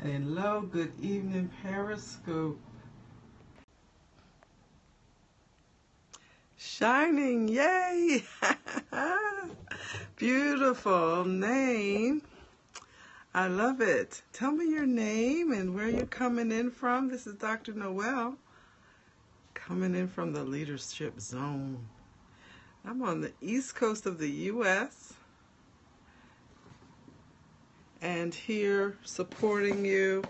Hello, good evening, Periscope. Shining, yay! Beautiful name. I love it. Tell me your name and where you're coming in from. This is Dr. Noel, coming in from the Leadership Zone. I'm on the east coast of the U.S. and here supporting you,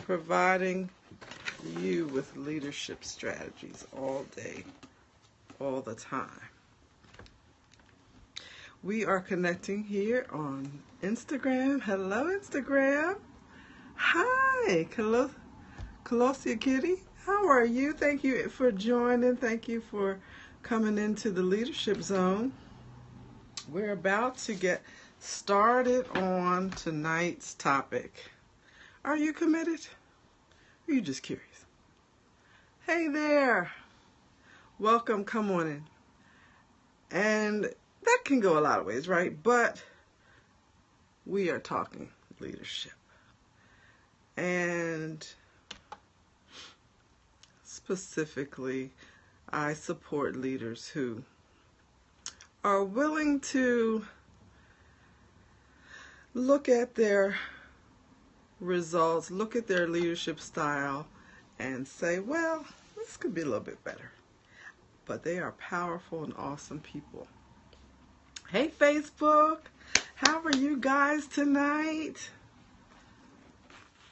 providing you with leadership strategies all day, all the time. We are connecting here on Instagram. Hello, Instagram. Hi, Colosia Kitty. How are you? Thank you for joining. Thank you for coming into the Leadership Zone. We're about to get started on tonight's topic. Are you committed? Or are you just curious? Hey there. Welcome. Come on in. And that can go a lot of ways, right? But we are talking leadership. And specifically, I support leaders who are willing to look at their results, look at their leadership style, and say, well, this could be a little bit better. But they are powerful and awesome people. Hey, Facebook. How are you guys tonight?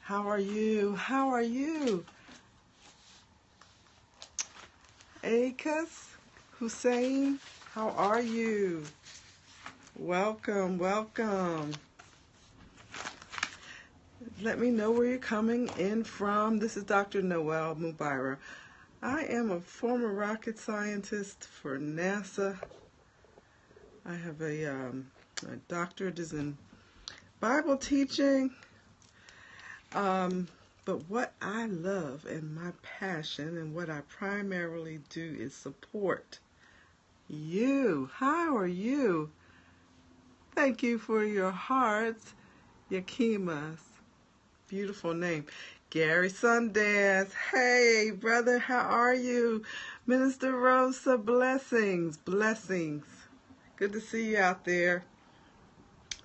How are you? How are you? Akas Hussein, how are you? Welcome, welcome. Let me know where you're coming in from. This is Dr. Noel Mubarak. I am a former rocket scientist for NASA. I have a doctorate is in Bible teaching. But what I love and my passion and what I primarily do is support you. How are you? Thank you for your hearts. Yakimas. Beautiful name. Gary Sundance. Hey, brother, how are you? Minister Rosa, blessings, blessings. Good to see you out there.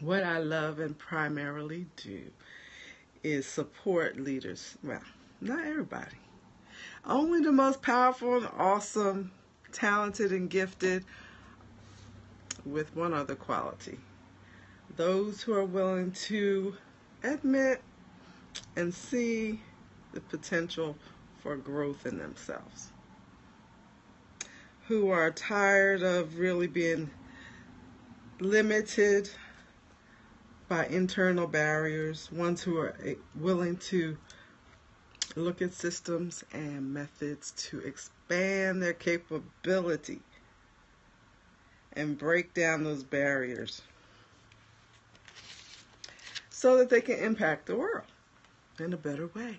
What I love and primarily do is support leaders. Well, not everybody. Only the most powerful and awesome, talented and gifted, with one other quality. Those who are willing to admit and see the potential for growth in themselves. Who are tired of really being limited by internal barriers, ones who are willing to look at systems and methods to expand their capability and break down those barriers so that they can impact the world in a better way.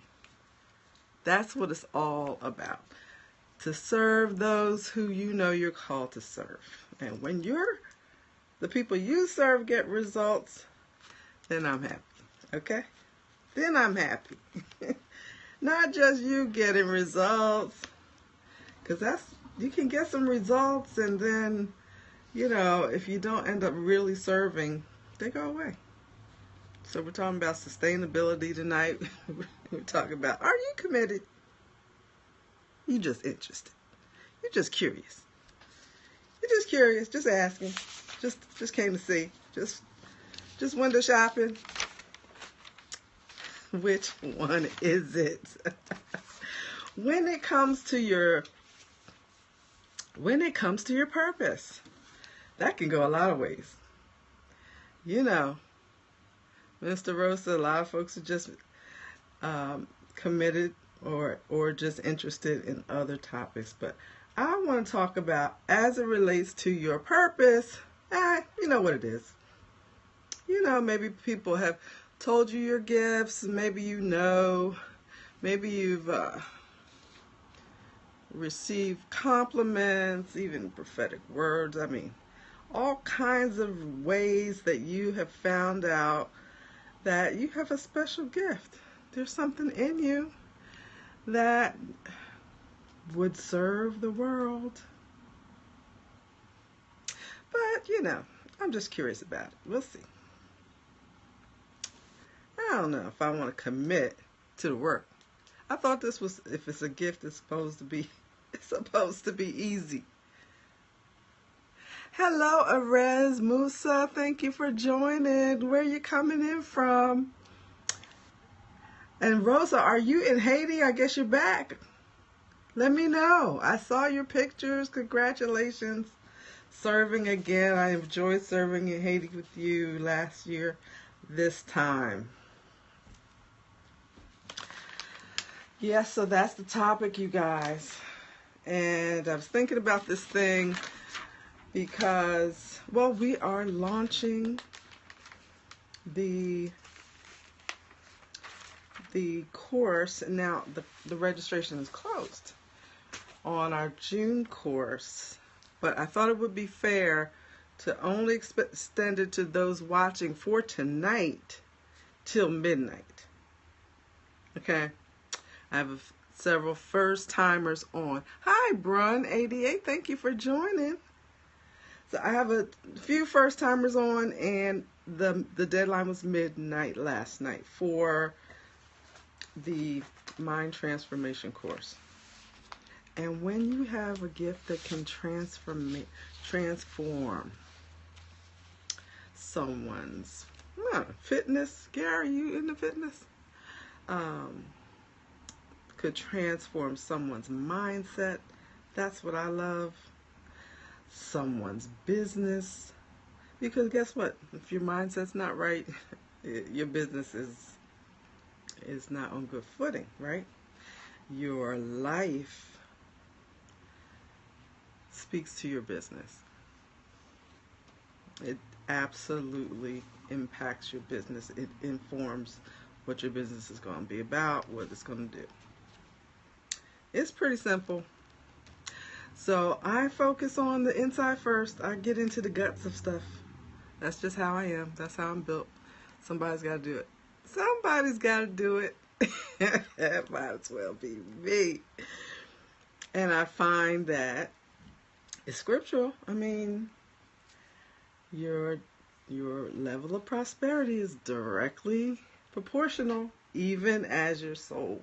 That's what it's all about. To serve those who you know you're called to serve. And when the people you serve get results, then I'm happy, okay? Then I'm happy. Not just you getting results, because you can get some results and then, if you don't end up really serving, they go away. So we're talking about sustainability tonight. We're talking about, are you committed? You just interested. You're just curious. You're just curious, just asking. Just came to see. Just window shopping. Which one is it? When it comes to your purpose, that can go a lot of ways. Mr. Rosa, a lot of folks are just committed or just interested in other topics. But I want to talk about, as it relates to your purpose, you know what it is. Maybe people have told you your gifts, maybe maybe you've received compliments, even prophetic words. I mean, all kinds of ways that you have found out that you have a special gift there's something in you that would serve the world. But, I'm just curious about it. We'll see. I don't know if I want to commit to the work. I thought this was, if it's a gift, it's supposed to be easy. Hello, Arez Musa. Thank you for joining. Where are you coming in from? And Rosa, are you in Haiti? I guess you're back. Let me know. I saw your pictures. Congratulations. Serving again. I enjoyed serving in Haiti with you last year, this time. Yes, so that's the topic, you guys. And I was thinking about this thing because, well, we are launching the course. Now, the registration is closed on our June course. But I thought it would be fair to only extend it to those watching for tonight till midnight. Okay? I have several first timers on. Hi, Brun88. Thank you for joining. So I have a few first timers on, and the deadline was midnight last night for the Mind Transformation course. And when you have a gift that can transform someone's fitness, Gary, you into fitness? Could transform someone's mindset. That's what I love. Someone's business. Because guess what? If your mindset's not right, your business is not on good footing, right? Your life speaks to your business. It absolutely impacts your business. It informs what your business is going to be about, what it's going to do. It's pretty simple. So I focus on the inside first. I get into the guts of stuff. That's just how I am. That's how I'm built. Somebody's got to do it. Somebody's got to do it. It might as well be me. And I find that it's scriptural. I mean, your level of prosperity is directly proportional, even as your soul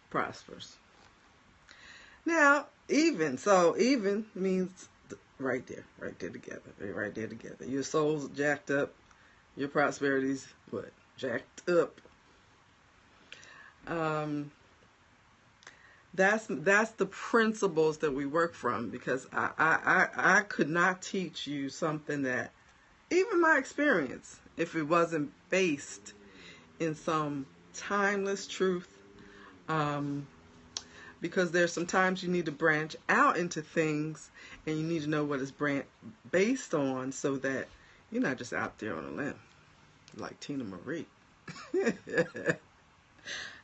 prospers. Now, even means right there together. Your soul's jacked up, your prosperity's what? Jacked up. That's the principles that we work from, because I could not teach you something that, even my experience, if it wasn't based in some timeless truth, because there's sometimes you need to branch out into things, and you need to know what it's based on, so that you're not just out there on a limb like Tina Marie.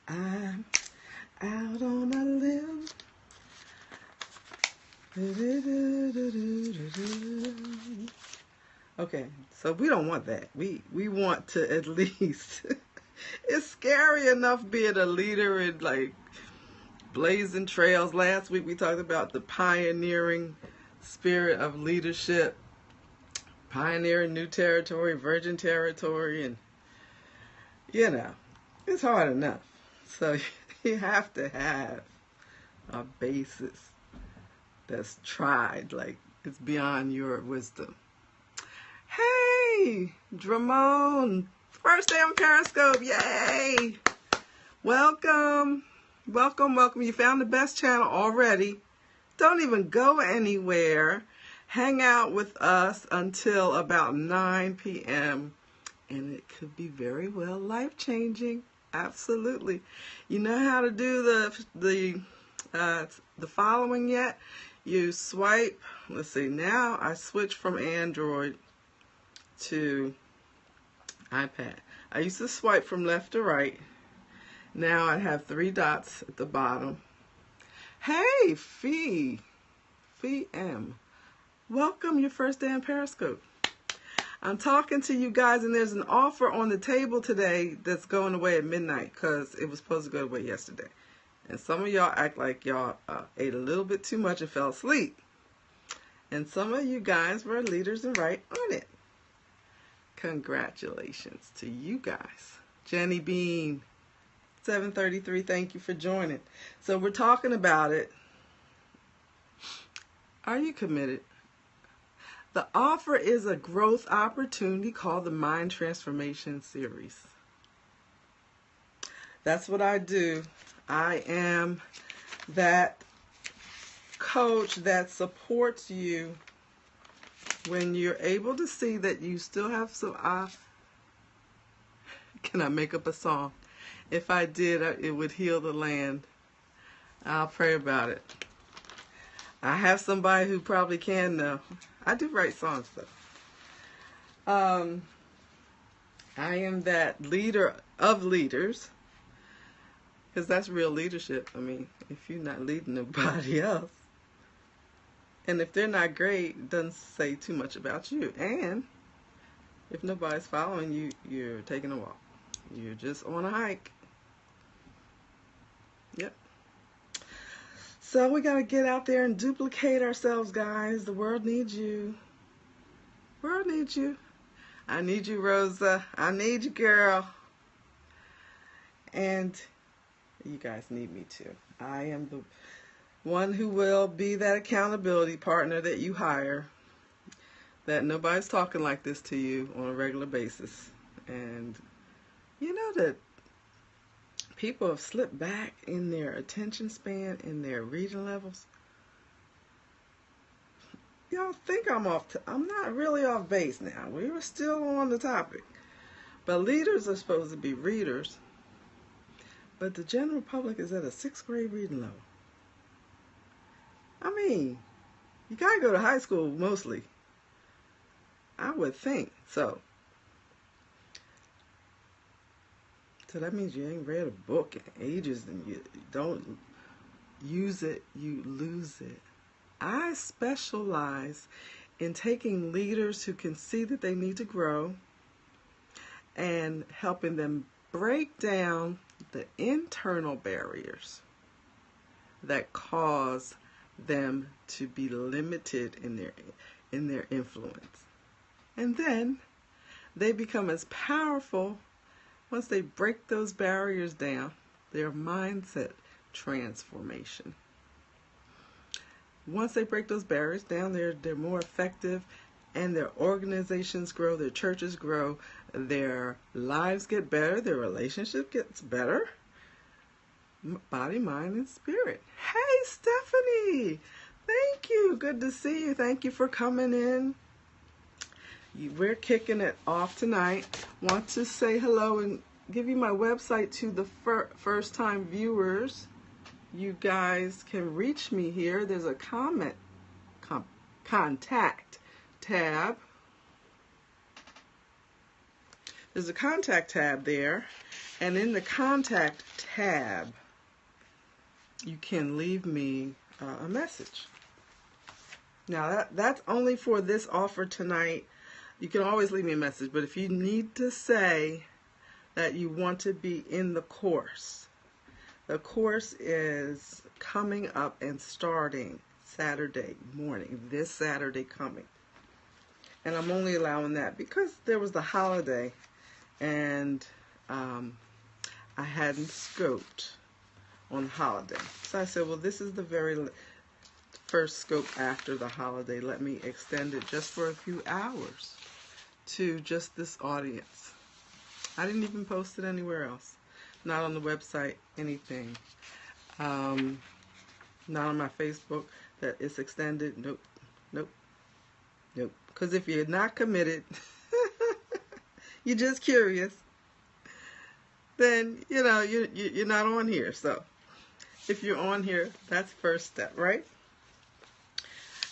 I'm out on a limb. Okay, so we don't want that. We want to at least it's scary enough being a leader and like blazing trails. Last week we talked about the pioneering spirit of leadership, pioneering new territory, virgin territory, and it's hard enough. So you have to have a basis that's tried, like it's beyond your wisdom. Hey, Dramone, first day on Periscope, yay! Welcome. You found the best channel already. Don't even go anywhere. Hang out with us until about 9 p.m. and it could be very well life-changing. Absolutely. You know how to do the following yet? You swipe. Let's see. Now I switched from Android to iPad. I used to swipe from left to right. Now I have 3 dots at the bottom. Hey, Fee M. Welcome, your first day on Periscope. I'm talking to you guys, and there's an offer on the table today that's going away at midnight because it was supposed to go away yesterday. And some of y'all act like y'all ate a little bit too much and fell asleep. And some of you guys were leaders and right on it. Congratulations to you guys. Jenny Bean, 733, thank you for joining. So we're talking about it. Are you committed? The offer is a growth opportunity called the Mind Transformation Series. That's what I do. I am that coach that supports you when you're able to see that you still have some... Can I make up a song? If I did, it would heal the land. I'll pray about it. I have somebody who probably can know. I do write songs though. I am that leader of leaders, because that's real leadership. I mean, if you're not leading nobody else, and if they're not great, it doesn't say too much about you. And if nobody's following you, you're taking a walk. You're just on a hike. Yep. So we got to get out there and duplicate ourselves, guys. The world needs you. The world needs you. I need you, Rosa. I need you, girl. And you guys need me too. I am the one who will be that accountability partner that you hire, that nobody's talking like this to you on a regular basis. And you know that people have slipped back in their attention span, in their reading levels. Y'all think I'm not really off base now. We were still on the topic. But leaders are supposed to be readers. But the general public is at a 6th grade reading level. I mean, you gotta go to high school mostly. I would think so. So that means you ain't read a book in ages, and you don't use it, you lose it. I specialize in taking leaders who can see that they need to grow and helping them break down the internal barriers that cause them to be limited in their influence. And then they become as powerful once they break those barriers down, their mindset transformation. Once they break those barriers down, they're more effective, and their organizations grow, their churches grow, their lives get better, their relationship gets better. Body, mind, and spirit. Hey, Stephanie! Thank you. Good to see you. Thank you for coming in. We're kicking it off tonight. Want to say hello and give you my website to the first-time viewers. You guys can reach me here. There's a contact tab. There's a contact tab there. And in the contact tab, you can leave me a message. Now, that's only for this offer tonight. You can always leave me a message, but if you need to say that you want to be in the course, the course is coming up and starting Saturday morning, this Saturday coming. And I'm only allowing that because there was the holiday, and I hadn't scoped on the holiday. So I said, well, this is the very first scope after the holiday. Let me extend it just for a few hours to just this audience. I didn't even post it anywhere else. Not on the website, anything. Not on my Facebook that it's extended. Nope, nope, nope. Because if you're not committed, you're just curious, then, you know, you're not on here. So if you're on here, that's first step, right?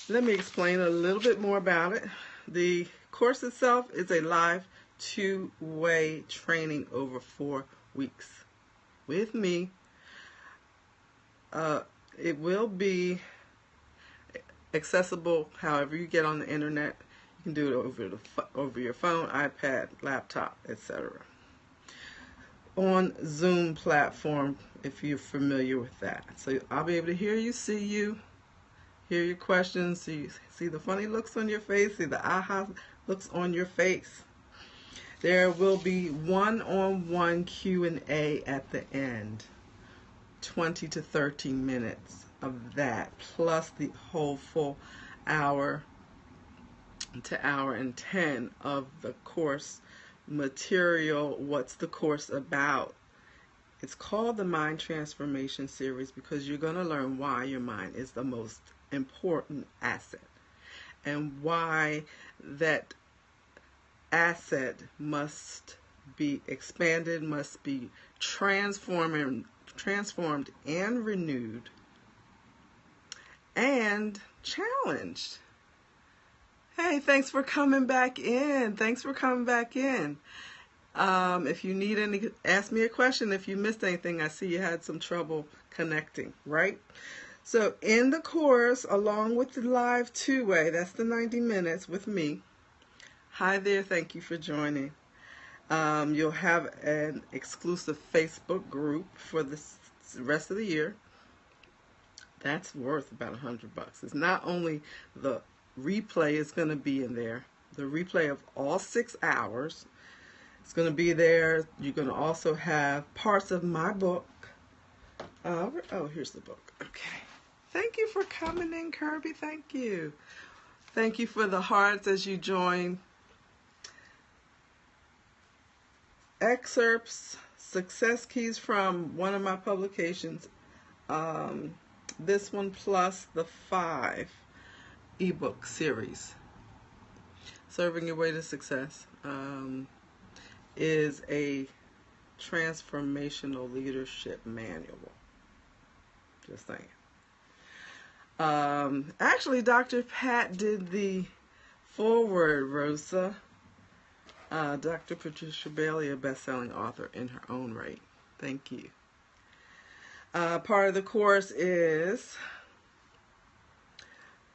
Let me explain a little bit more about it. The course itself is a live 2-way training over 4 weeks with me. It will be accessible however you get on the internet. You You can do it over your phone, iPad, laptop, etc. On Zoom platform, if you're familiar with that. So I'll be able to hear you, see you, hear your questions, see the funny looks on your face, see the aha looks on your face. There will be one-on-one Q&A at the end, 20 to 30 minutes of that, plus the whole full hour to hour and 10 of the course material. What's the course about? It's called the Mind Transformation Series because you're going to learn why your mind is the most important asset and why that asset must be expanded, must be transformed and renewed and challenged. Hey, thanks for coming back in. If you need any, ask me a question. If you missed anything, I see you had some trouble connecting, right? So in the course, along with the live two-way, that's the 90 minutes with me. Hi there, thank you for joining. You'll have an exclusive Facebook group for the rest of the year. That's worth about $100. It's not only the replay is going to be in there, the replay of all 6 hours. It's going to be there. You're going to also have parts of my book. Oh, here's the book. Okay. Thank you for coming in, Kirby. Thank you. Thank you for the hearts as you join. Excerpts, success keys from one of my publications. This one plus the 5 ebook series. Serving Your Way to Success is a transformational leadership manual. Just saying. Actually, Dr. Pat did the foreword, Rosa. Dr. Patricia Bailey, a best-selling author in her own right. Thank you. Part of the course is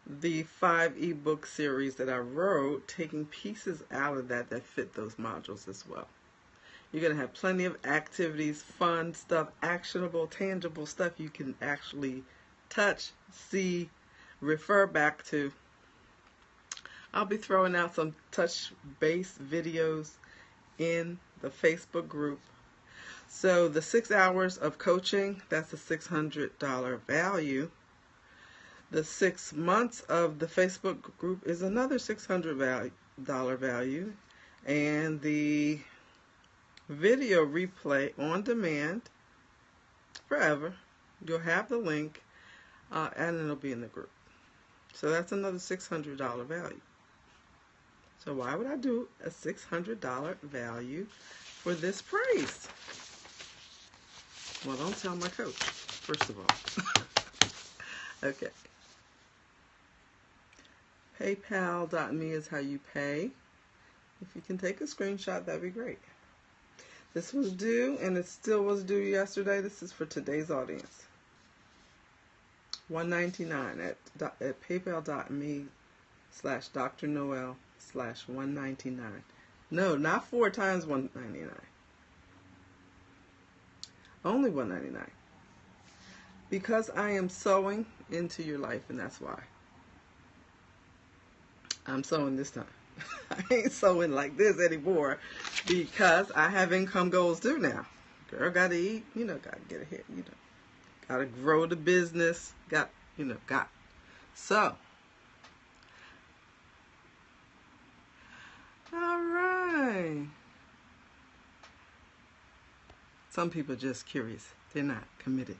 the 5 ebook series that I wrote, taking pieces out of that fit those modules as well. You're going to have plenty of activities, fun stuff, actionable, tangible stuff you can actually touch, see, refer back to. I'll be throwing out some touch-based videos in the Facebook group. So the 6 hours of coaching, that's a $600 value. The 6 months of the Facebook group is another $600 value. And the video replay on demand forever. You'll have the link and it'll be in the group. So that's another $600 value. So why would I do a $600 value for this price? Well, don't tell my coach, first of all. Okay. PayPal.me is how you pay. If you can take a screenshot, that'd be great. This was due, and it still was due yesterday. This is for today's audience. $199 at paypal.me/Dr. Noel/199. No, not 4 times $199. Only $199. Because I am sowing into your life, and that's why. I'm sowing this time. I ain't sowing like this anymore because I have income goals due now. Girl, gotta eat, gotta get ahead, gotta grow the business, got. So, all right. Some people are just curious. They're not committed.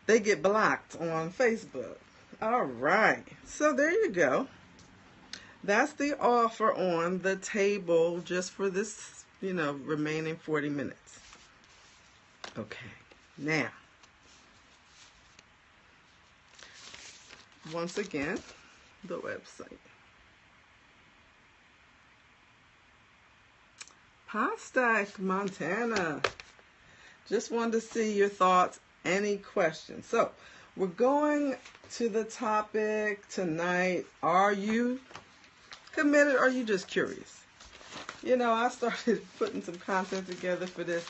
They get blocked on Facebook. All right. So there you go. That's the offer on the table just for this, remaining 40 minutes. Okay. Now, once again, the website. Postack, Montana. Just wanted to see your thoughts. Any questions? So, we're going to the topic tonight. Are you committed, or you just curious? You know, I started putting some content together for this,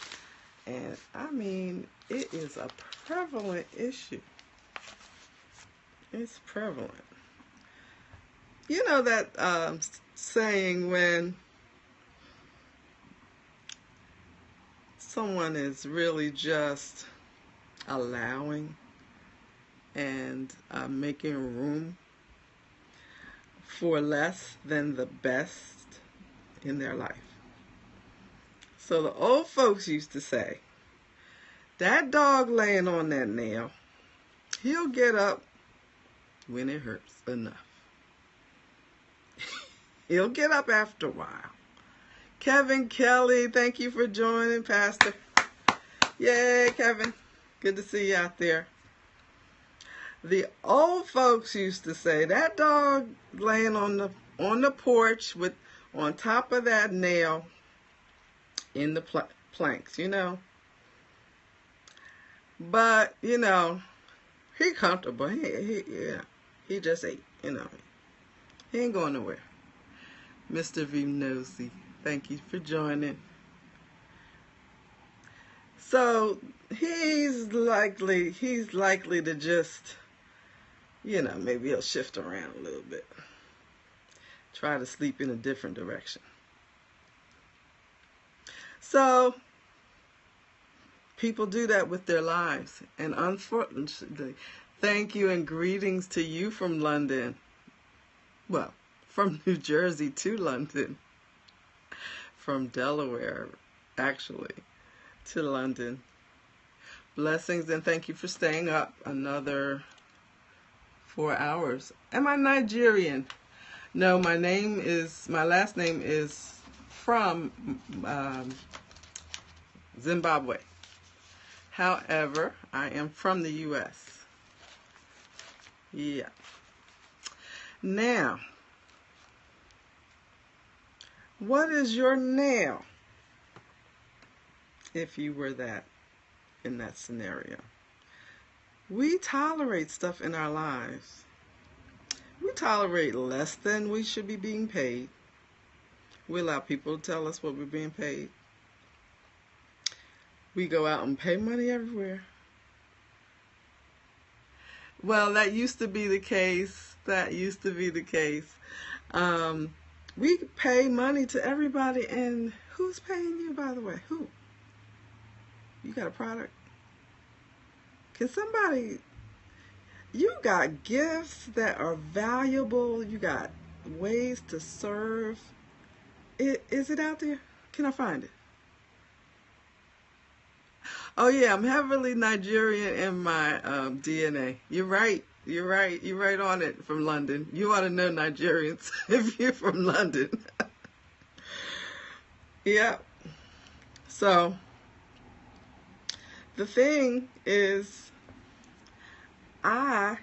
and I mean, it is a prevalent issue. It's prevalent. You know that saying when someone is really just allowing and making room for less than the best in their life. So the old folks used to say, that dog laying on that nail, he'll get up when it hurts enough. He'll get up after a while. Kevin Kelly, thank you for joining, Pastor. Yay, Kevin. Good to see you out there. The old folks used to say, that dog laying on the porch with on top of that nail in the planks, you know. But, you know, he comfortable. He just ate, you know. He ain't going nowhere. Mr. Vinosi, thank you for joining. So he's likely to just, you know, maybe he'll shift around a little bit. Try to sleep in a different direction. So people do that with their lives. And unfortunately, thank you and greetings to you from London. Well, from New Jersey to London. From Delaware, actually, to London. Blessings and thank you for staying up another 4 hours. Am I Nigerian? No, my last name is from Zimbabwe. However, I am from the U.S. Yeah. Now, what is your nail if you were in that scenario? We tolerate stuff in our lives. We tolerate less than we should be being paid. We allow people to tell us what we're being paid. We go out and pay money everywhere. Well, that used to be the case. We pay money to everybody, and who's paying you, by the way? Who? You got a product? Can somebody... You got gifts that are valuable. You got ways to serve. Is it out there? Can I find it? Oh yeah, I'm heavily Nigerian in my DNA. You're right on it, from London. You ought to know Nigerians if you're from London. Yeah. So the thing is, I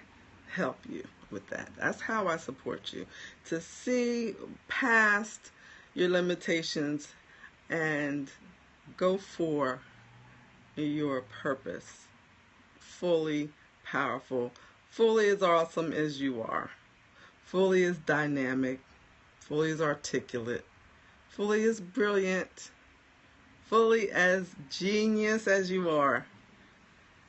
help you with that. That's how I support you, to see past your limitations and go for your purpose, fully powerful, fully as awesome as you are, fully as dynamic, fully as articulate, fully as brilliant, fully as genius as you are.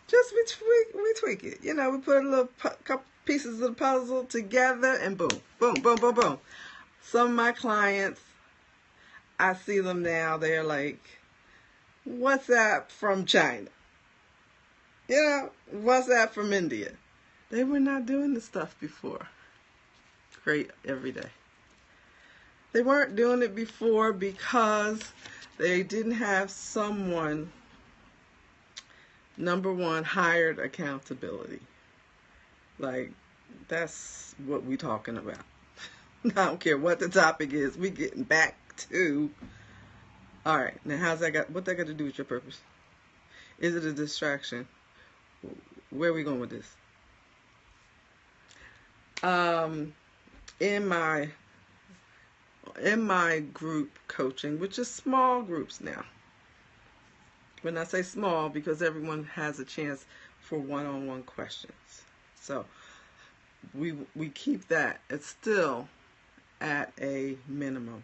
Just we tweak it. You know, we put a little couple pieces of the puzzle together and boom, boom, boom, boom, boom. Some of my clients, I see them now, they're like, what's that from China? You know, what's that from India? They were not doing this stuff before. Great every day. They weren't doing it before because they didn't have someone, number one, hired accountability. Like, that's what we're talking about. I don't care what the topic is. We're getting back to, all right, now what that got to do with your purpose? Is it a distraction? Where are we going with this? In my group coaching, which is small groups now. When I say small, because everyone has a chance for one-on-one questions. So we keep that. It's still at a minimum.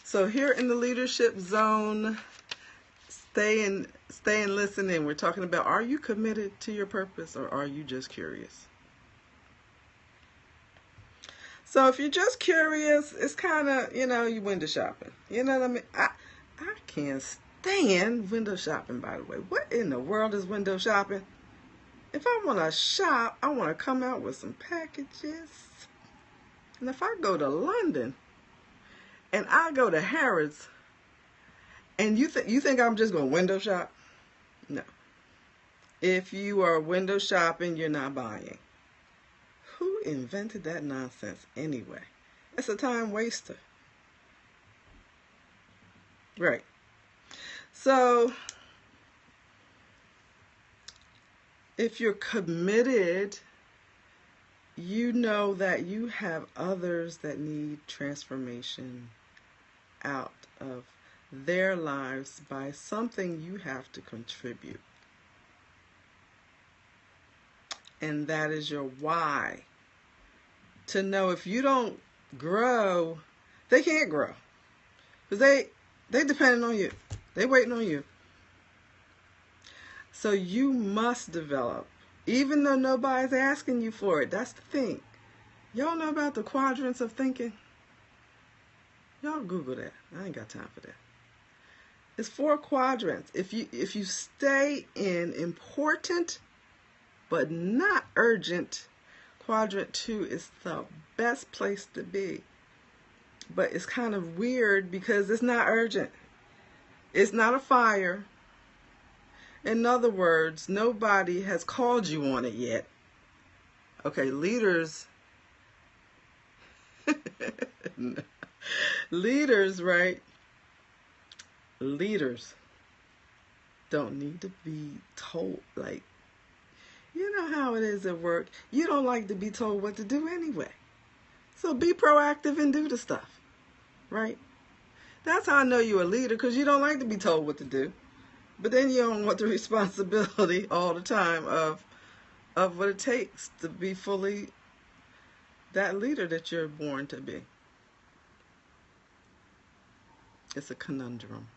So here in the leadership zone, stay and listen in. We're talking about, are you committed to your purpose, or are you just curious? So if you're just curious, it's kind of, you window shopping. You know what I mean? I can't stand window shopping, by the way. What in the world is window shopping? If I want to shop, I want to come out with some packages. And if I go to London and I go to Harrods, and you think I'm just going to window shop? No. If you are window shopping, you're not buying. Who invented that nonsense anyway? It's a time waster. Right. So, if you're committed, you know that you have others that need transformation out of their lives by something you have to contribute. And that is your why. To know if you don't grow, they can't grow. Because they depending on you. They waiting on you. So you must develop, even though nobody's asking you for it. That's the thing. Y'all know about the quadrants of thinking? Y'all Google that. I ain't got time for that. It's 4 quadrants. If you stay in important but not urgent, quadrant 2 is the best place to be. But it's kind of weird because it's not urgent. It's not a fire. In other words, nobody has called you on it yet. Okay, leaders, leaders, right? Leaders don't need to be told, like, you know how it is at work. You don't like to be told what to do anyway. So be proactive and do the stuff, right? That's how I know you're a leader, because you don't like to be told what to do. But then you don't want the responsibility all the time of what it takes to be fully that leader that you're born to be. It's a conundrum.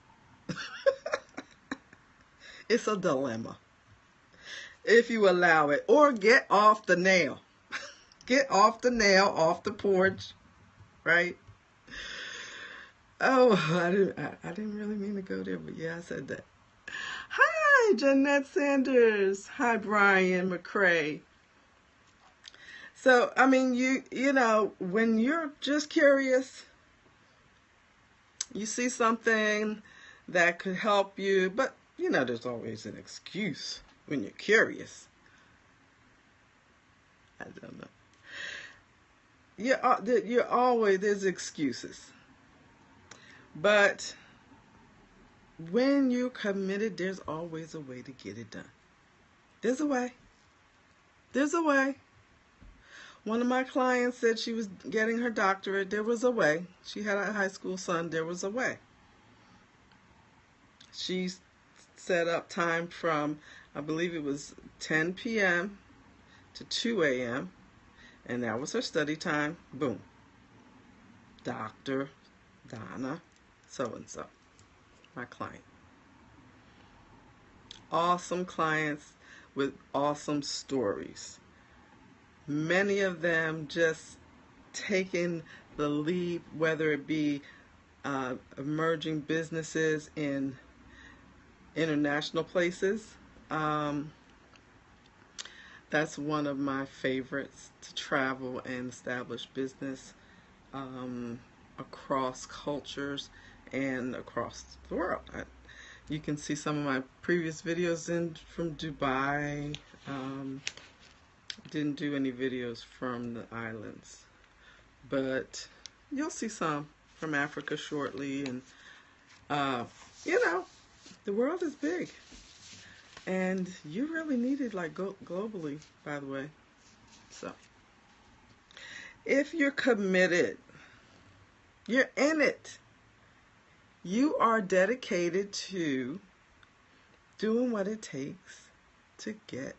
It's a dilemma, if you allow it. Or get off the nail. Get off the nail, off the porch, right? Oh, I didn't really mean to go there, but yeah, I said that. Hi, Jeanette Sanders. Hi, Brian McCrae. So, I mean, you know, when you're just curious, you see something that could help you, but, you know, there's always an excuse when you're curious. I don't know. You're always, there's excuses. But when you're committed, there's always a way to get it done. There's a way. There's a way. One of my clients said she was getting her doctorate. There was a way. She had a high school son. There was a way. She set up time from, I believe it was 10 p.m. to 2 a.m. And that was her study time. Boom. Dr. Donna so-and-so, my client. Awesome clients with awesome stories. Many of them just taking the leap, whether it be emerging businesses in international places. That's one of my favorites, to travel and establish business across cultures and across the world. You can see some of my previous videos from Dubai. Didn't do any videos from the islands, but you'll see some from Africa shortly. And you know, the world is big, and you really need it, like, globally, by the way. So if you're committed, you're in it. You are dedicated to doing what it takes to get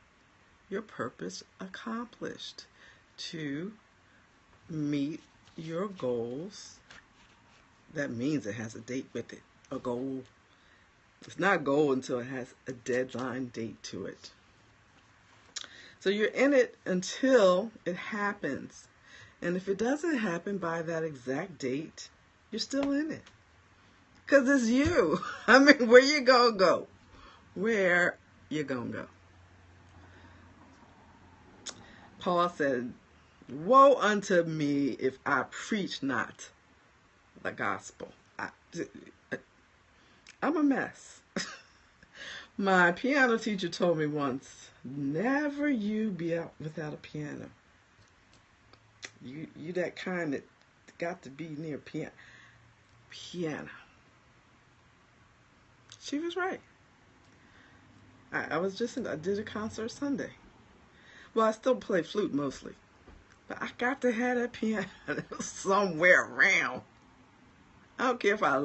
your purpose accomplished, to meet your goals, that means it has a date with it, a goal. It's not a goal until it has a deadline date to it. So you're in it until it happens. And if it doesn't happen by that exact date, you're still in it. Because it's you. I mean, where you gonna go? Where you gonna go? Paul said, woe unto me if I preach not the gospel. I'm a mess. My piano teacher told me once, never you be out without a piano. You that kind that got to be near piano. She was right. I did a concert Sunday. Well, I still play flute mostly. But I got to have that piano somewhere around. I don't care if I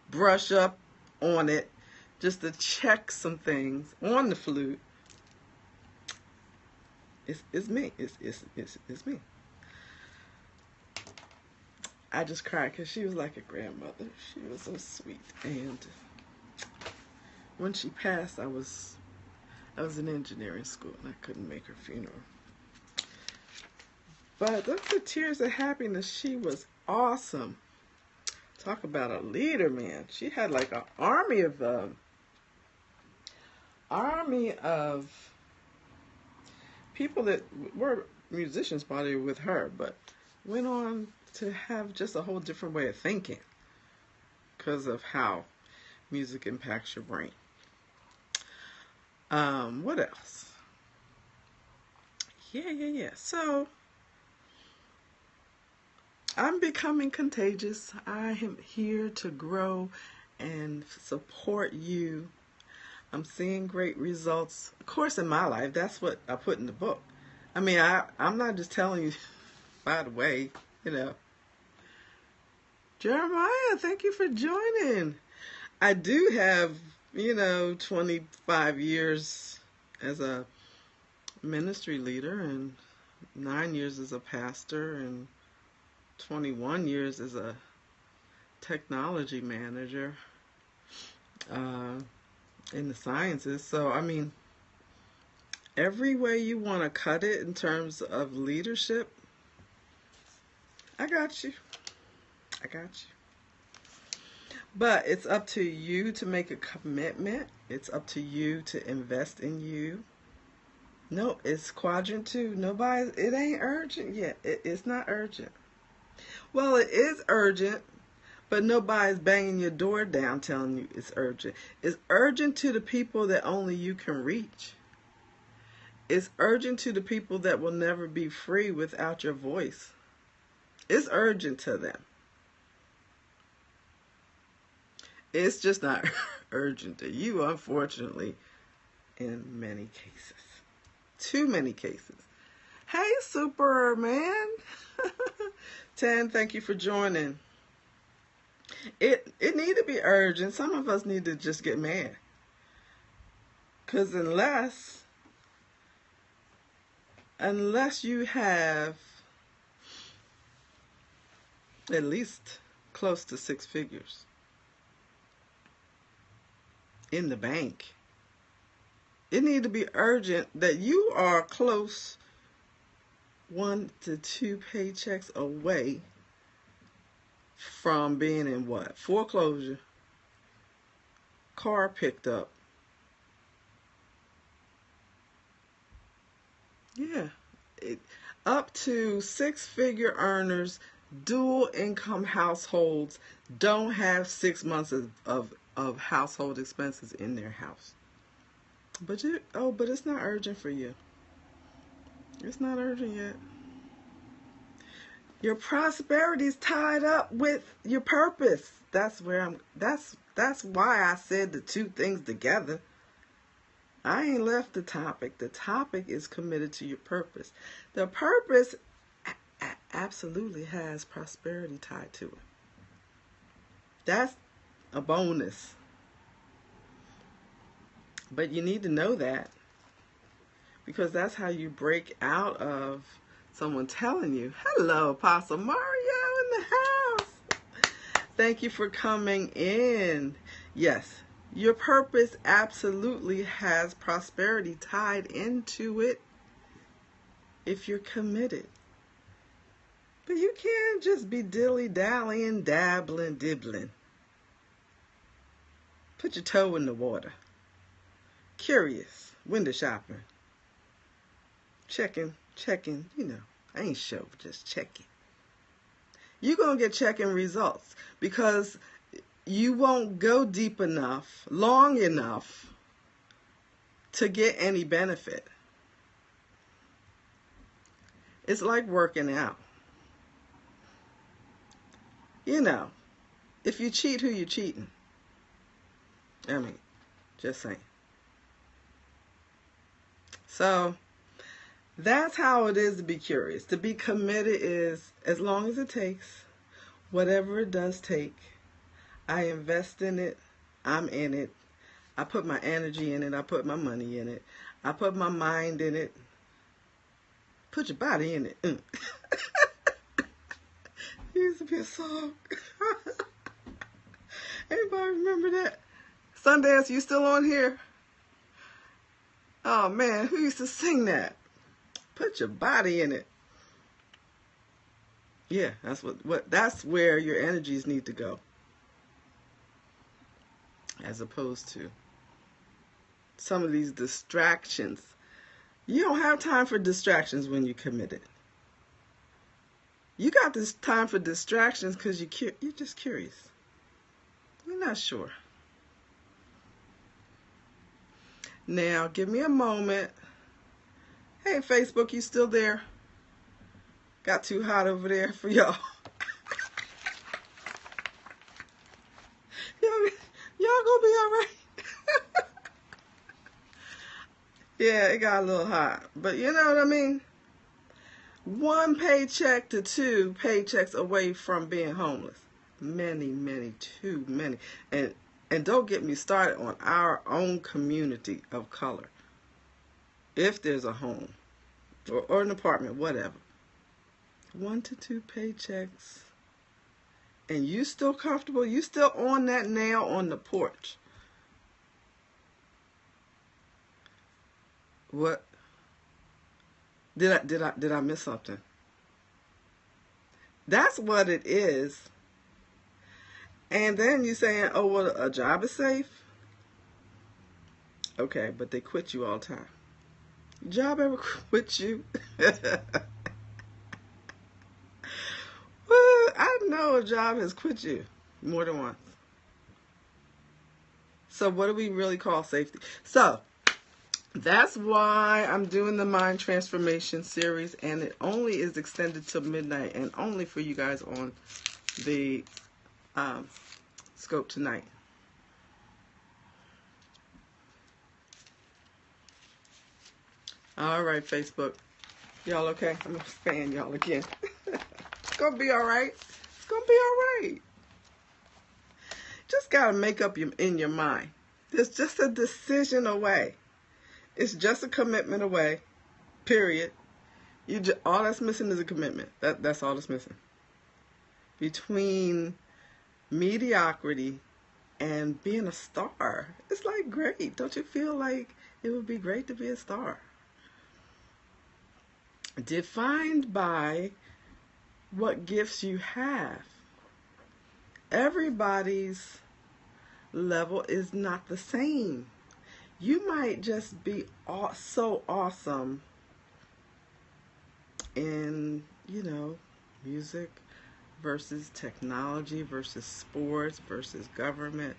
brush up on it just to check some things on the flute. It's me. It's me. I just cried because she was like a grandmother. She was so sweet. And when she passed, I was in engineering school and I couldn't make her funeral. But those are tears of happiness. She was awesome. Talk about a leader, man. She had like an army of people that were musicians probably with her, but went on to have just a whole different way of thinking because of how music impacts your brain. What else? Yeah. So I'm becoming contagious. I am here to grow and support you. I'm seeing great results. Of course, in my life, that's what I put in the book. I mean, I'm not just telling you, by the way, Jeremiah, thank you for joining. I do have, 25 years as a ministry leader and 9 years as a pastor and 21 years as a technology manager in the sciences. So, I mean, every way you want to cut it in terms of leadership, I got you. But it's up to you to make a commitment. It's up to you to invest in you. No, it's quadrant 2. It ain't urgent yet. It's not urgent. Well, it is urgent, but nobody's banging your door down telling you it's urgent. It's urgent to the people that only you can reach. It's urgent to the people that will never be free without your voice. It's urgent to them. It's just not urgent to you, unfortunately, in many cases. Too many cases. Hey, Superman. 10, thank you for joining. It need to be urgent. Some of us need to just get mad. Because unless you have at least close to 6 figures in the bank, it need to be urgent that you are close 1 to 2 paychecks away from being in foreclosure, car picked up. Yeah, up to 6-figure earners, dual income households don't have 6 months of household expenses in their house. But it's not urgent for you. It's not urgent yet. Your prosperity is tied up with your purpose. That's why I said the two things together. I ain't left the topic. The topic is committed to your purpose. The purpose absolutely has prosperity tied to it. That's a bonus. But you need to know that, because that's how you break out of someone telling you, hello, Apostle Mario. Thank you for coming in. Yes, your purpose absolutely has prosperity tied into it if you're committed. But you can't just be dilly-dallying, dabbling, dibbling. Put your toe in the water. Curious, window shopping. Checking, I ain't sure, just checking. You're going to get checking results because you won't go deep enough, long enough to get any benefit. It's like working out. You know, if you cheat, who you cheating? I mean, just saying. So that's how it is to be curious. To be committed is as long as it takes, whatever it does take. I invest in it. I'm in it. I put my energy in it. I put my money in it. I put my mind in it. Put your body in it. It used to be a song. Anybody remember that? Sundance, you still on here? Oh man, who used to sing that? Put your body in it. Yeah, that's that's where your energies need to go. As opposed to some of these distractions. You don't have time for distractions when you're committed. You got this time for distractions because you're just curious. You're not sure. Now, give me a moment. Hey, Facebook, you still there? Got too hot over there for y'all. Y'all gonna be all right. Yeah, it got a little hot. But you know what I mean? One paycheck to two paychecks away from being homeless. Many, too many. And don't get me started on our own community of color. If there's a home or an apartment, whatever. 1 to 2 paychecks. And you still comfortable? You still on that nail on the porch? What? Did I miss something? That's what it is. And then you saying, oh, well, a job is safe? Okay, but they quit you all the time. Job ever quit you? Well, I know a job has quit you more than once. So what do we really call safety? So that's why I'm doing the Mind Transformation series, and it only is extended till midnight and only for you guys on the scope tonight. All right, Facebook. Y'all okay? I'm going to fan y'all again. It's going to be all right. It's going to be all right. Just got to make up in your mind. It's just a decision away. It's just a commitment away, period. All that's missing is a commitment. That's all that's missing. Between mediocrity and being a star, it's like great. Don't you feel like it would be great to be a star? Defined by what gifts you have. Everybody's level is not the same. You might just be so awesome in, music versus technology versus sports versus government.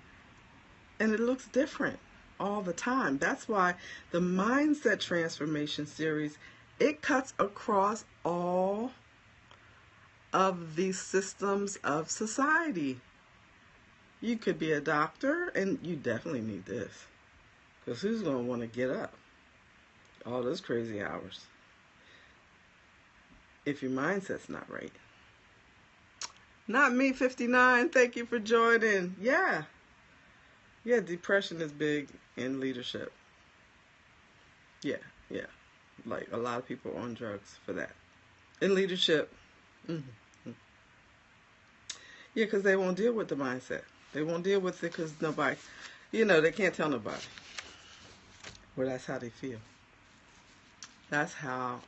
And it looks different all the time. That's why the Mindset Transformation series, it cuts across all of these systems of society. You could be a doctor, and you definitely need this. Because who's going to want to get up all those crazy hours if your mindset's not right? Not me, 59. Thank you for joining. Yeah, depression is big in leadership. Yeah. Like a lot of people are on drugs for that. In leadership. Yeah, because they won't deal with the mindset. They won't deal with it because nobody, they can't tell nobody. Well, that's how they feel. That's how,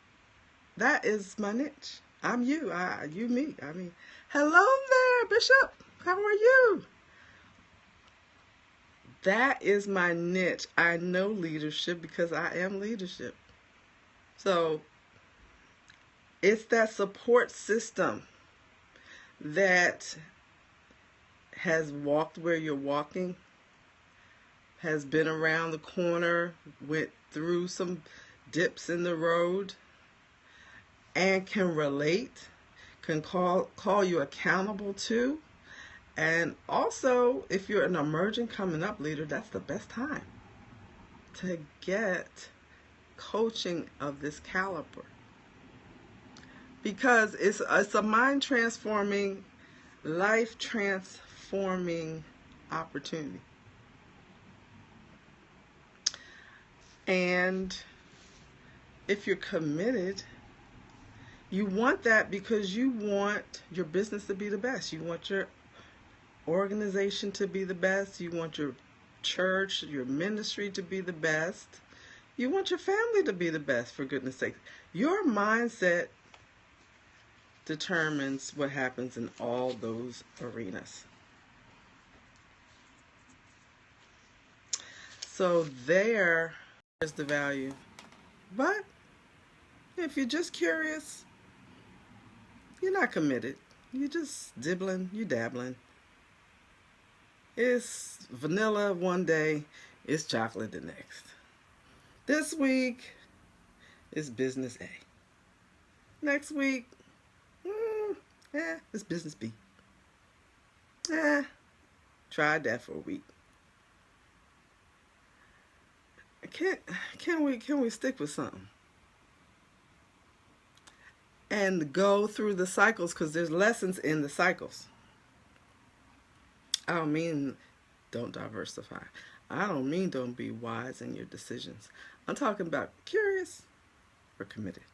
that is my niche. I'm you. You me. I mean, hello there, Bishop. How are you? That is my niche. I know leadership because I am leadership. So it's that support system that has walked where you're walking, has been around the corner, went through some dips in the road, and can relate, can call you accountable to. And also, if you're an emerging coming up leader, that's the best time to get coaching of this caliber, because it's a mind transforming, life transforming opportunity. And if you're committed, you want that because you want your business to be the best. You want your organization to be the best. You want your church, your ministry to be the best. You want your family to be the best, for goodness sake. Your mindset determines what happens in all those arenas. So there's the value. But if you're just curious, you're not committed. You're just dibbling, you're dabbling. It's vanilla one day, it's chocolate the next. This week is business A. Next week, it's business B. Tried that for a week. Can we stick with something and go through the cycles, because there's lessons in the cycles. I don't mean don't diversify. I don't mean don't be wise in your decisions. I'm talking about curious or committed.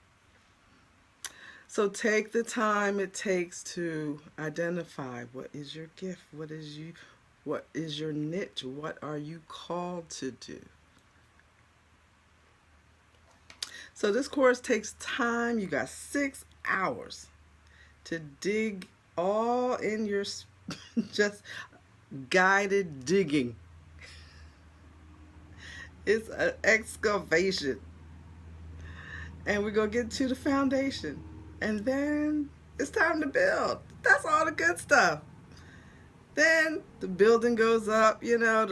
So take the time it takes to identify what is your gift, what is your niche, what are you called to do. So this course takes time. You got 6 hours to dig all in your just guided digging. It's an excavation. And we're going to get to the foundation. And then it's time to build. That's all the good stuff. Then the building goes up, the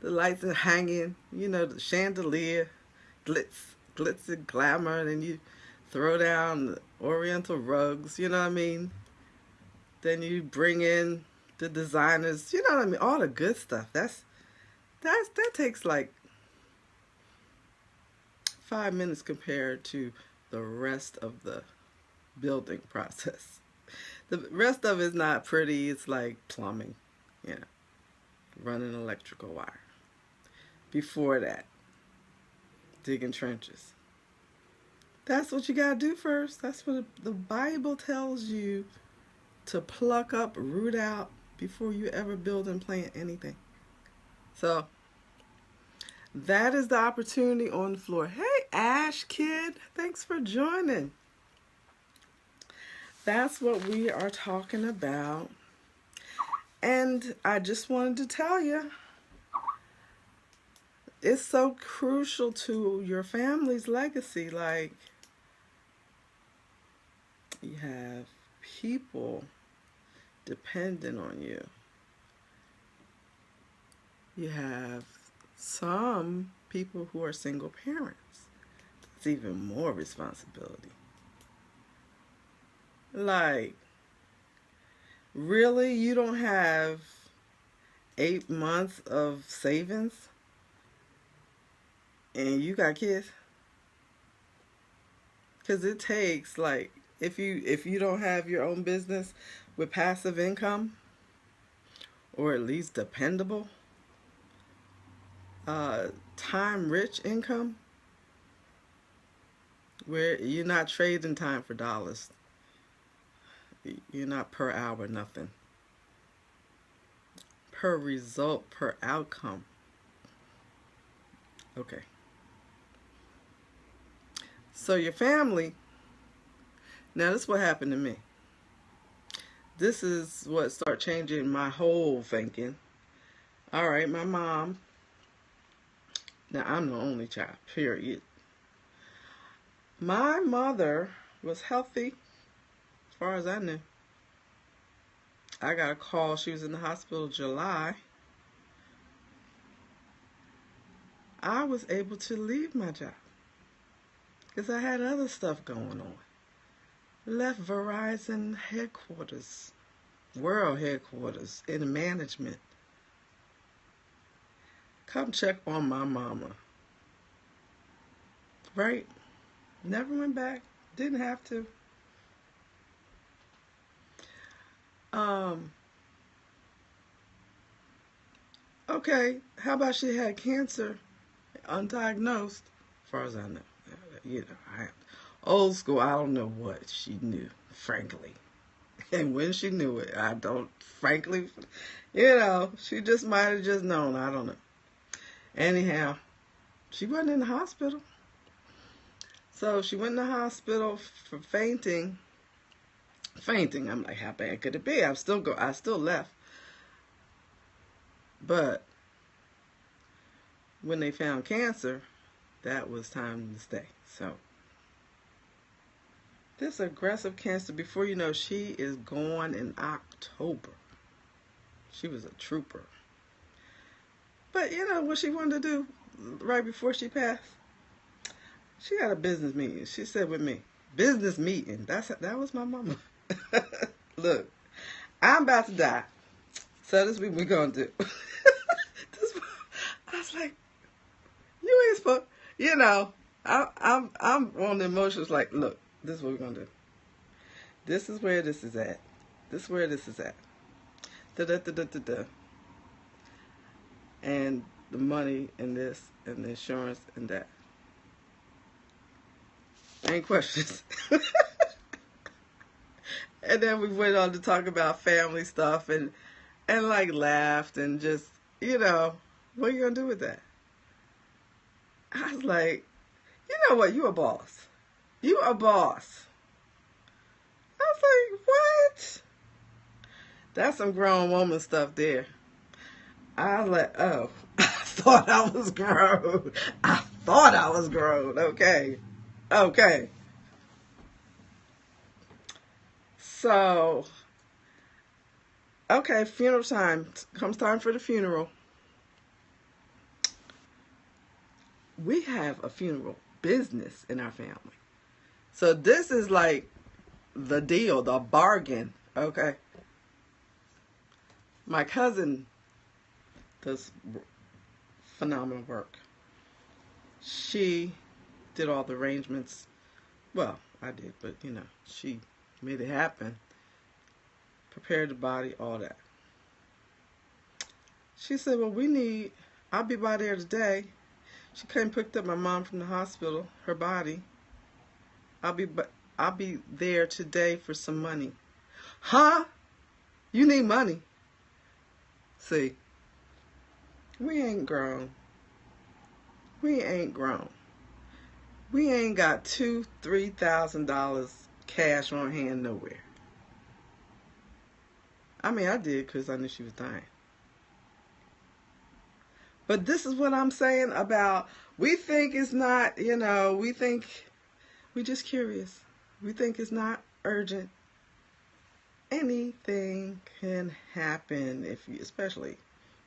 lights are hanging, the chandelier, glitz and glamour, and then you throw down the oriental rugs, you know what I mean? Then you bring in the designers, you know what I mean? All the good stuff. That takes like 5 minutes compared to the rest of the building process. The rest of it is not pretty. It's like plumbing, running electrical wire. Before that, digging trenches. That's what you gotta do first. That's what the Bible tells you, to pluck up, root out before you ever build and plant anything. So that is the opportunity on the floor. Hey, Ash Kid, thanks for joining. That's what we are talking about. And I just wanted to tell you, it's so crucial to your family's legacy. Like, you have people dependent on you. You have some people who are single parents. It's even more responsibility. Like, really, you don't have 8 months of savings and you got kids? Because it takes, like, if you don't have your own business with passive income, or at least dependable, time-rich income, where you're not trading time for dollars. You're not per hour, nothing. Per result, per outcome. Okay. So your family, now this is what happened to me. This is what started changing my whole thinking. All right, my mom, now I'm the only child, period. My mother was healthy as far as I knew. I got a call. She was in the hospital July. I was able to leave my job because I had other stuff going on. Left Verizon headquarters, world headquarters, in management. Come check on my mama. Right? Never went back. Didn't have to. Okay, how about she had cancer, undiagnosed, as far as I know. You know, old school, I don't know what she knew, frankly. And when she knew it, I don't, frankly, you know, she just might have just known, I don't know. Anyhow, she wasn't in the hospital. So she went in the hospital for fainting. Fainting, I'm like, how bad could it be? I still left. But when they found cancer, that was time to stay. So this aggressive cancer, before you know, she is gone in October. She was a trooper. But you know what she wanted to do right before she passed? She had a business meeting. She said with me, business meeting. That was my mama. Look, I'm about to die. So this is what we're gonna do. I was like, you ain't supposed, you know. I'm on the emotions. Like, look, this is what we're gonna do. This is where this is at. This is where this is at. Da da da da da da. And the money and this and the insurance and that. Ain't questions. And then we went on to talk about family stuff and like laughed and just, you know, what are you gonna do with that? I was like, you know what, you a boss. You a boss. I was like, what? That's some grown woman stuff there. I was like, oh, I thought I was grown. I thought I was grown. Okay. Okay. So, okay, funeral time. Comes time for the funeral. We have a funeral business in our family. So this is like the deal, the bargain. Okay. My cousin does phenomenal work. She did all the arrangements. Well, I did, but you know, she made it happen. Prepared the body, all that. She said, well, I'll be by there today. She came and picked up my mom from the hospital, her body. I'll be there today for some money. Huh? You need money? See, we ain't grown. We ain't grown. We ain't got $2,000-$3,000 cash on hand nowhere. I mean, I did because I knew she was dying. But this is what I'm saying about, we think it's not, you know, we're just curious. We think it's not urgent. Anything can happen especially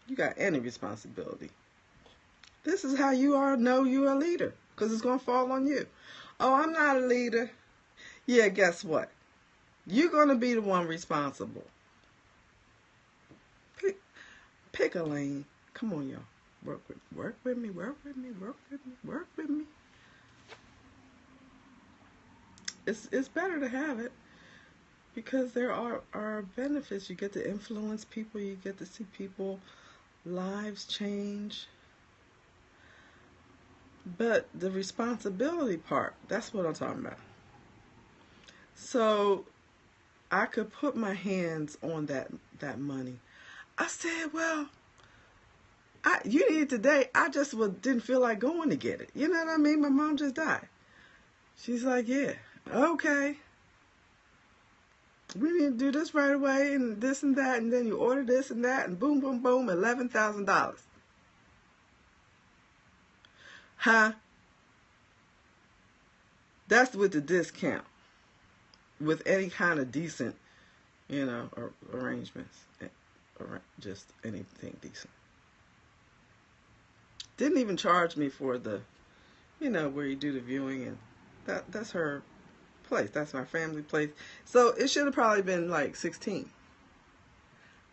you got any responsibility. This is how you know you're a leader, because it's going to fall on you. Oh, I'm not a leader. Yeah, guess what? You're going to be the one responsible. Pick a lane. Come on, y'all. Work with me, work with me, work with me, work with me. It's better to have it because there are benefits. You get to influence people. You get to see people lives change. But the responsibility part, that's what I'm talking about. So I could put my hands on that money. I said, well, you need it today. I just didn't feel like going to get it. You know what I mean? My mom just died. She's like, yeah, okay. We need to do this right away and this and that. And then you order this and that and boom, boom, boom, $11,000. Huh? That's with the discount. With any kind of decent, arrangements. Or just anything decent. Didn't even charge me for the, where you do the viewing, and that's her place. That's my family place. So it should have probably been like 16.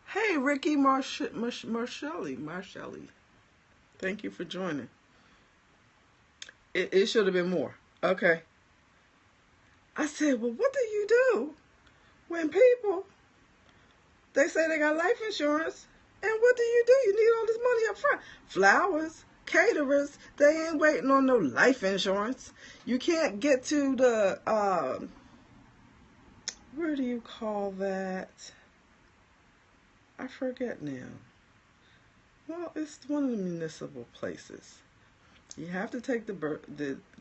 Hey, Ricky Marshelli. Thank you for joining. It should have been more. Okay. I said, well, what do you do when people, they say they got life insurance, and what do? You need all this money up front. Flowers, caterers, they ain't waiting on no life insurance. You can't get to the, where do you call that? I forget now. Well, it's one of the municipal places. You have to take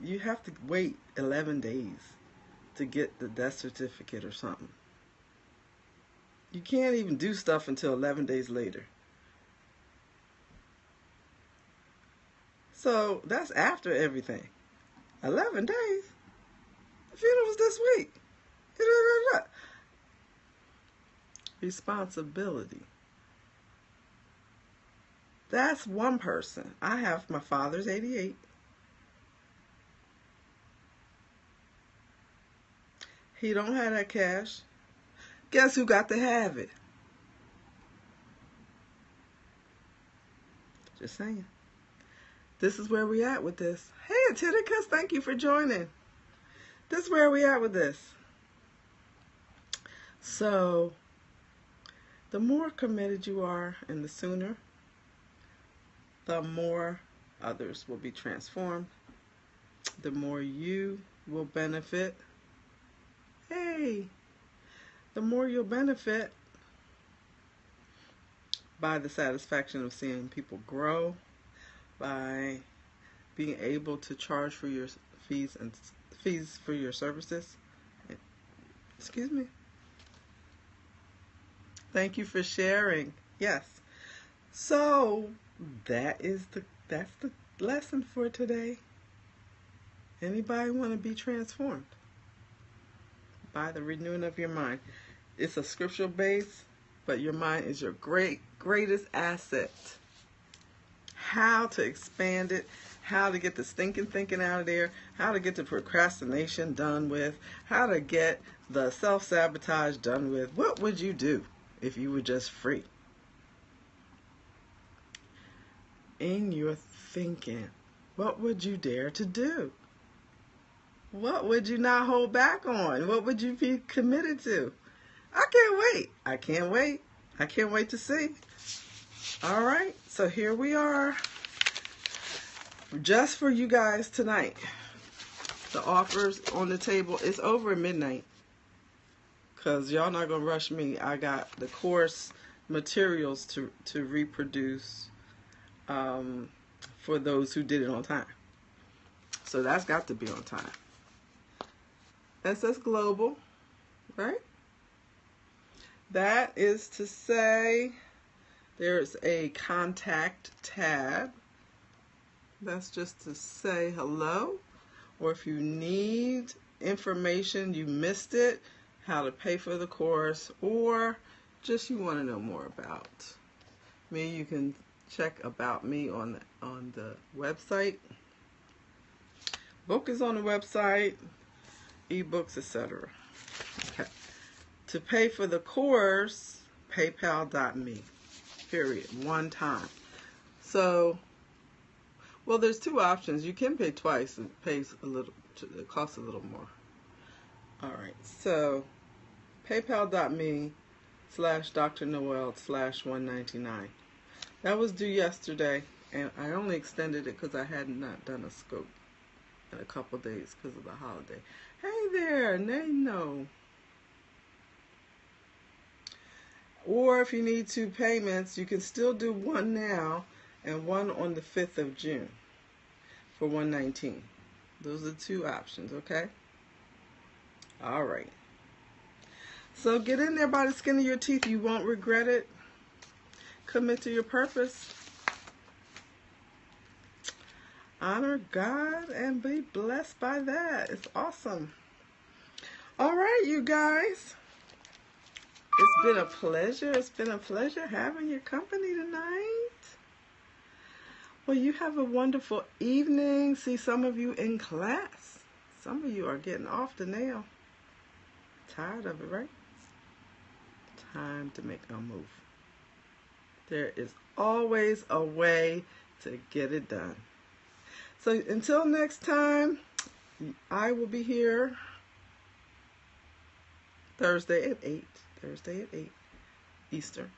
you have to wait 11 days to get the death certificate or something. You can't even do stuff until 11 days later. So that's after everything. 11 days? The funeral's this week. Responsibility. That's one person. I have my father's 88. He don't have that cash. Guess who got to have it? Just saying. This is where we at with this. Hey, Atiticus, thank you for joining. This is where we at with this. So, the more committed you are and the sooner, the more others will be transformed. The more you will benefit. Hey, the more you'll benefit by the satisfaction of seeing people grow, by being able to charge for your fees for your services. Excuse me. Thank you for sharing. Yes. So that's the lesson for today. Anybody want to be transformed by the renewing of your mind? It's a scriptural base, but your mind is your greatest asset. How to expand it, how to get the stinking thinking out of there, how to get the procrastination done with, how to get the self-sabotage done with. What would you do if you were just free? In your thinking, what would you dare to do? What would you not hold back on? What would you be committed to? I can't wait. I can't wait. I can't wait to see. All right, so here we are. Just for you guys tonight. The offers on the table. It's over at midnight. Because y'all not going to rush me. I got the course materials to reproduce for those who did it on time. So that's got to be on time. SS Global, right? That is to say there's a contact tab. That's just to say hello. Or if you need information, you missed it, how to pay for the course, or just you want to know more about me, you can check about me on the website. Book is on the website, ebooks, etc. Okay. To pay for the course, paypal.me, period, one time. So, well, there's two options. You can pay twice. It costs a little more. All right, so paypal.me/Dr. Noel/199. That was due yesterday, and I only extended it because I had not done a scope in a couple days because of the holiday. Hey there, Nano. Or if you need 2 payments, you can still do one now and one on the 5th of June for $119. Those are 2 options, okay? All right. So get in there by the skin of your teeth. You won't regret it. Commit to your purpose. Honor God and be blessed by that. It's awesome. All right, you guys. It's been a pleasure. It's been a pleasure having your company tonight. Well, you have a wonderful evening. See some of you in class. Some of you are getting off the nail. Tired of it, right? Time to make a move. There is always a way to get it done. So until next time, I will be here Thursday at 8 Eastern.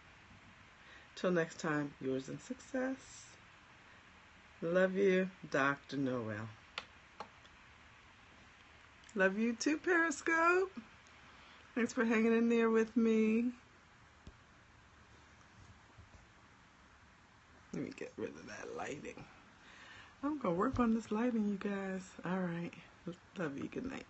Till next time, yours in success. Love you, Dr. Noel. Love you too, Periscope. Thanks for hanging in there with me. Let me get rid of that lighting. I'm going to work on this lighting, you guys. All right. Love you. Good night.